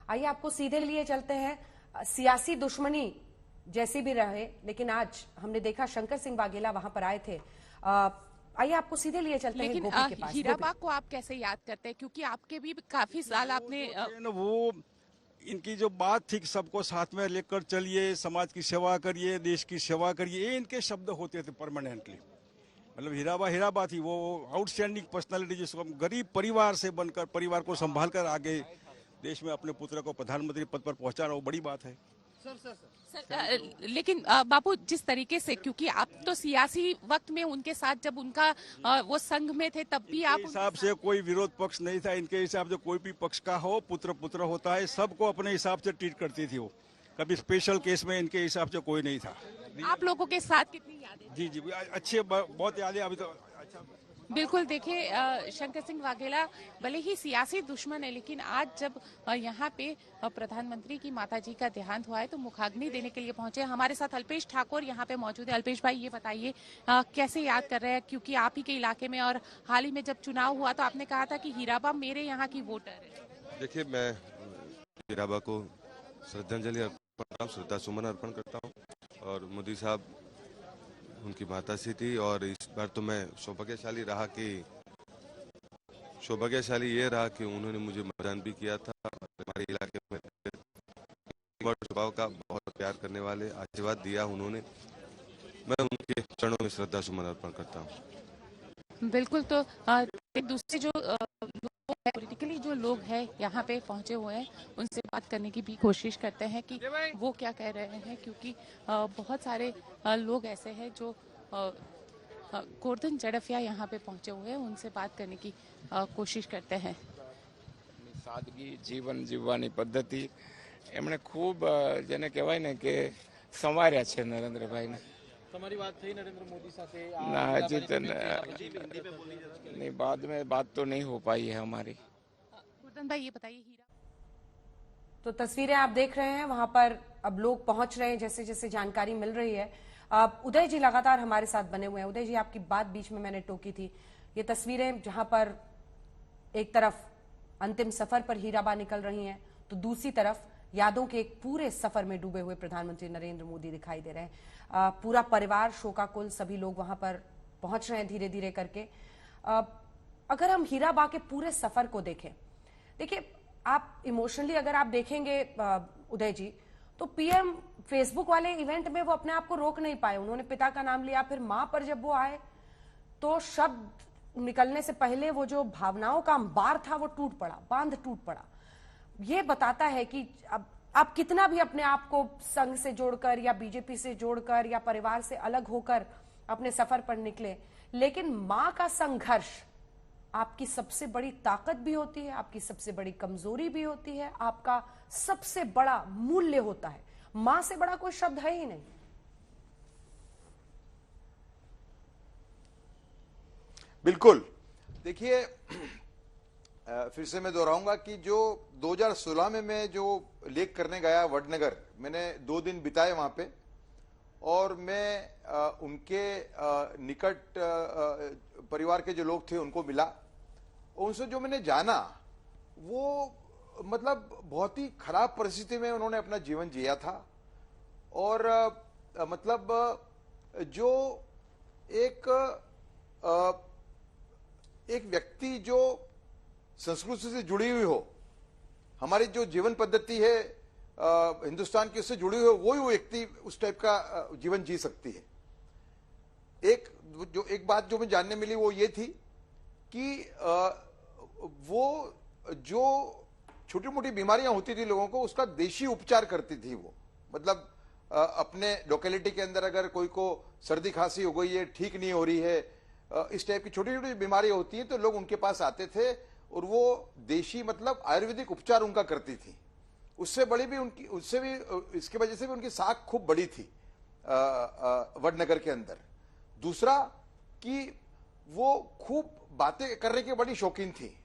आइए आपको सीधे लिए चलते हैं। सियासी दुश्मनी जैसी भी रहे, लेकिन आज हमने देखा शंकर सिंह वाघेला वहां पर आए थे। आइए आपको सीधे लिए चलते हैं गोपी के पास। हीराबा को आप कैसे याद करते हैं, क्योंकि आपके भी काफी साल आपने वो इनकी जो बात थी कि सबको साथ में लेकर चलिए, समाज की सेवा करिए, देश की सेवा करिए, ये इनके शब्द होते थे परमानेंटली। मतलब हीराबा थी वो आउटस्टैंडिंग पर्सनालिटी, जिसको हम गरीब परिवार से बनकर परिवार को संभाल कर आगे देश में अपने पुत्र को प्रधानमंत्री पद पर पहुंचाना, वो बड़ी बात है। सर, लेकिन बापू जिस तरीके से, क्योंकि आप तो सियासी वक्त में उनके साथ जब उनका वो संघ में थे तब भी आप हिसाब से कोई विरोध पक्ष नहीं था। इनके हिसाब से कोई भी पक्ष का हो, पुत्र होता है, सबको अपने हिसाब से ट्रीट करती थी वो। कभी स्पेशल केस में इनके हिसाब से कोई नहीं था। आप लोगों के साथ कितनी यादें? जी अच्छे, बहुत यादें अभी तो। अच्छा, बिल्कुल, देखिए शंकर सिंह वाघेला भले ही सियासी दुश्मन है, लेकिन आज जब यहाँ पे प्रधानमंत्री की माताजी का देहांत हुआ है तो मुखाग्नि देने के लिए पहुंचे। हमारे साथ अल्पेश ठाकुर यहाँ पे मौजूद है। अल्पेश भाई, ये बताइए कैसे याद कर रहे हैं, क्योंकि आप ही के इलाके में और हाल ही में जब चुनाव हुआ तो आपने कहा था कि हीराबा मेरे यहाँ की वोटर है। देखिए, मैं हीराबा को श्रद्धांजलि अर्पण करता हूँ, श्रद्धा सुमन अर्पण करता हूँ। और मोदी साहब उनकी माता सी थी, और इस बार तो मैं सौभाग्यशाली ये रहा कि उन्होंने मुझे मतदान भी किया था। हमारे इलाके में स्वभाव का बहुत प्यार करने वाले, आशीर्वाद दिया उन्होंने। मैं उनके चरणों में श्रद्धा सुमन अर्पण करता हूँ। बिल्कुल, तो दूसरे जो पॉलिटिकली जो लोग हैं यहाँ पे पहुंचे हुए हैं, उनसे बात करने की भी कोशिश करते हैं कि वो क्या कह रहे हैं, क्योंकि बहुत सारे लोग ऐसे हैं जो गोवर्धन जड़फिया यहाँ पे पहुंचे हुए हैं, उनसे बात करने की कोशिश करते हैं। सादगी जीवन जीवવાની પદ્ધતિ એમણે ખૂબ જેને કહેવાય ને કે સંવાર્યા છે નરેન્દ્રભાઈને। તમારી વાત થઈ નરેન્દ્ર મોદી સાથે? ના, હજી તો नहीं, बाद में बात तो नहीं हो पाई है हमारी। गोवर्धन भाई, ये बताइए, हीरा तो तस्वीरें आप देख रहे हैं, वहां पर अब लोग पहुंच रहे हैं जैसे जैसे जानकारी मिल रही है। उदय जी लगातार हमारे साथ बने हुए हैं। उदय जी, आपकी बात बीच में मैंने टोकी थी। ये तस्वीरें जहां पर एक तरफ अंतिम सफर पर हीराबा निकल रही हैं, तो दूसरी तरफ यादों के एक पूरे सफर में डूबे हुए प्रधानमंत्री नरेंद्र मोदी दिखाई दे रहे हैं। पूरा परिवार, शोकाकुल सभी लोग वहां पर पहुंच रहे हैं धीरे धीरे करके। अगर हम हीराबा के पूरे सफर को देखें, देखिए आप इमोशनली अगर आप देखेंगे उदय जी, तो पीएम फेसबुक वाले इवेंट में वो अपने आप को रोक नहीं पाए। उन्होंने पिता का नाम लिया, फिर मां पर जब वो आए तो शब्द निकलने से पहले वो जो भावनाओं का अंबार था वो टूट पड़ा, बांध टूट पड़ा। ये बताता है कि अब आप कितना भी अपने आप को संघ से जोड़कर या बीजेपी से जोड़कर या परिवार से अलग होकर अपने सफर पर निकले, लेकिन मां का संघर्ष आपकी सबसे बड़ी ताकत भी होती है, आपकी सबसे बड़ी कमजोरी भी होती है, आपका सबसे बड़ा मूल्य होता है। मां से बड़ा कोई शब्द है ही नहीं। बिल्कुल, देखिए फिर से मैं दोहराऊंगा कि जो 2016 में मैं जो लेख करने गया वडनगर, मैंने 2 दिन बिताए वहां पे, और मैं उनके निकट परिवार के जो लोग थे उनको मिला। उनसे जो मैंने जाना, वो मतलब बहुत ही खराब परिस्थिति में उन्होंने अपना जीवन जिया था। और मतलब जो एक व्यक्ति जो संस्कृति से जुड़ी हुई हो, हमारी जो जीवन पद्धति है हिंदुस्तान की, उससे जुड़ी हुई हो, वो व्यक्ति उस टाइप का जीवन जी सकती है। एक बात जो मुझे जानने मिली वो ये थी कि वो जो छोटी मोटी बीमारियां होती थी लोगों को, उसका देशी उपचार करती थी वो। मतलब अपने लोकेलिटी के अंदर अगर कोई को सर्दी खांसी हो गई है, ठीक नहीं हो रही है, इस टाइप की छोटी छोटी बीमारियां होती हैं, तो लोग उनके पास आते थे और वो देशी मतलब आयुर्वेदिक उपचार उनका करती थी। उससे भी इसकी वजह से भी उनकी साख खूब बड़ी थी वडनगर के अंदर। दूसरा कि वो खूब बातें करने की बड़ी शौकीन थी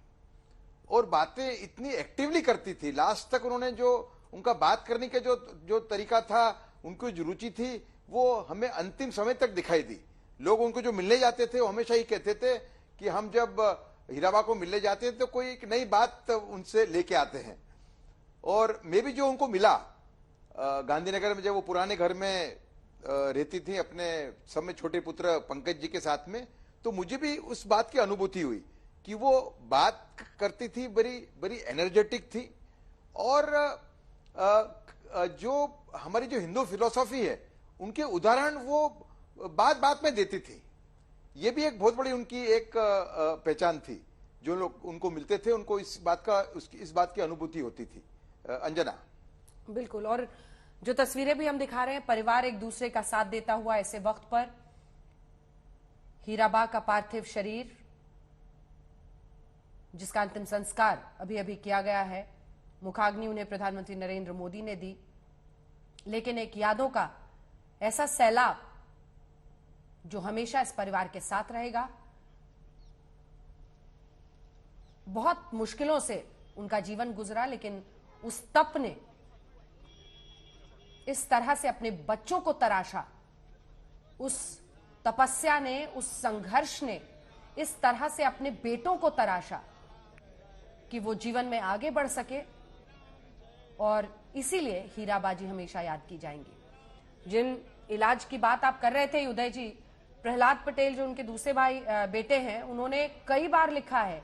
और बातें इतनी एक्टिवली करती थी। लास्ट तक उन्होंने जो उनका बात करने का जो तरीका था, उनकी जो रुचि थी, वो हमें अंतिम समय तक दिखाई दी। लोग उनको जो मिलने जाते थे वो हमेशा ही कहते थे कि हम जब हीराबा को मिलने जाते हैं तो कोई एक नई बात उनसे लेके आते हैं। और मैं भी जो उनको मिला गांधीनगर में, जब वो पुराने घर में रहती थी अपने समय छोटे पुत्र पंकज जी के साथ में, तो मुझे भी उस बात की अनुभूति हुई कि वो बात करती थी, बड़ी बड़ी एनर्जेटिक थी। और जो हमारी जो हिंदू फिलोसॉफी है उनके उदाहरण वो बात बात में देती थी। ये भी एक बहुत बड़ी उनकी एक पहचान थी। जो लोग उनको मिलते थे उनको इस बात की अनुभूति होती थी। अंजना। बिल्कुल, और जो तस्वीरें भी हम दिखा रहे हैं, परिवार एक दूसरे का साथ देता हुआ ऐसे वक्त पर हीराबा का पार्थिव शरीर, जिसका अंतिम संस्कार अभी अभी किया गया है, मुखाग्नि उन्हें प्रधानमंत्री नरेंद्र मोदी ने दी, लेकिन एक यादों का ऐसा सैलाब जो हमेशा इस परिवार के साथ रहेगा। बहुत मुश्किलों से उनका जीवन गुजरा, लेकिन उस तप ने इस तरह से अपने बच्चों को तराशा, उस तपस्या ने, उस संघर्ष ने इस तरह से अपने बेटों को तराशा कि वो जीवन में आगे बढ़ सके, और इसीलिए हीराबाजी हमेशा याद की जाएंगी। जिन इलाज की बात आप कर रहे थे उदय जी, प्रहलाद पटेल जो उनके दूसरे बेटे हैं, उन्होंने कई बार लिखा है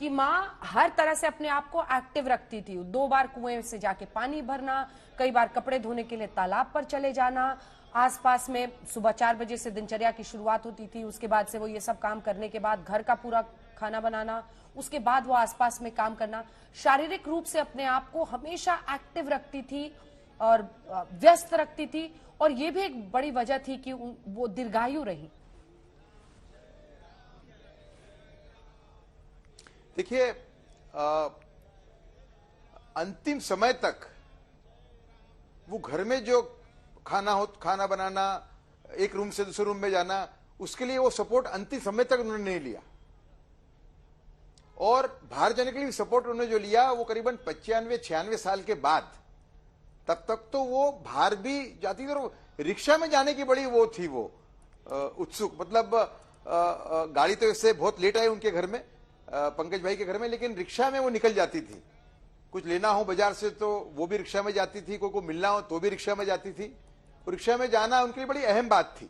कि माँ हर तरह से अपने आप को एक्टिव रखती थी। 2 बार कुएं से जाके पानी भरना, कई बार कपड़े धोने के लिए तालाब पर चले जाना, आसपास में सुबह 4 बजे से दिनचर्या की शुरुआत होती थी। उसके बाद से वो ये सब काम करने के बाद घर का पूरा खाना बनाना, उसके बाद वो आसपास में काम करना, शारीरिक रूप से अपने आप को हमेशा एक्टिव रखती थी और व्यस्त रखती थी। और ये भी एक बड़ी वजह थी कि वो दीर्घायु रही। देखिए, अंतिम समय तक वो घर में जो खाना बनाना, एक रूम से दूसरे रूम में जाना, उसके लिए वो सपोर्ट अंतिम समय तक उन्होंने नहीं लिया। और बाहर जाने के लिए सपोर्ट उन्होंने जो लिया वो करीबन 95-96 साल के बाद। तब तक तो वो बाहर भी जाती थी और रिक्शा में जाने की बड़ी वो थी, वो उत्सुक। मतलब गाड़ी तो इससे बहुत लेट आई उनके घर में, पंकज भाई के घर में, लेकिन रिक्शा में वो निकल जाती थी। कुछ लेना हो बाजार से तो वो भी रिक्शा में जाती थी, कोई को मिलना हो तो भी रिक्शा में जाती थी। रिक्शा में जाना उनके लिए बड़ी अहम बात थी।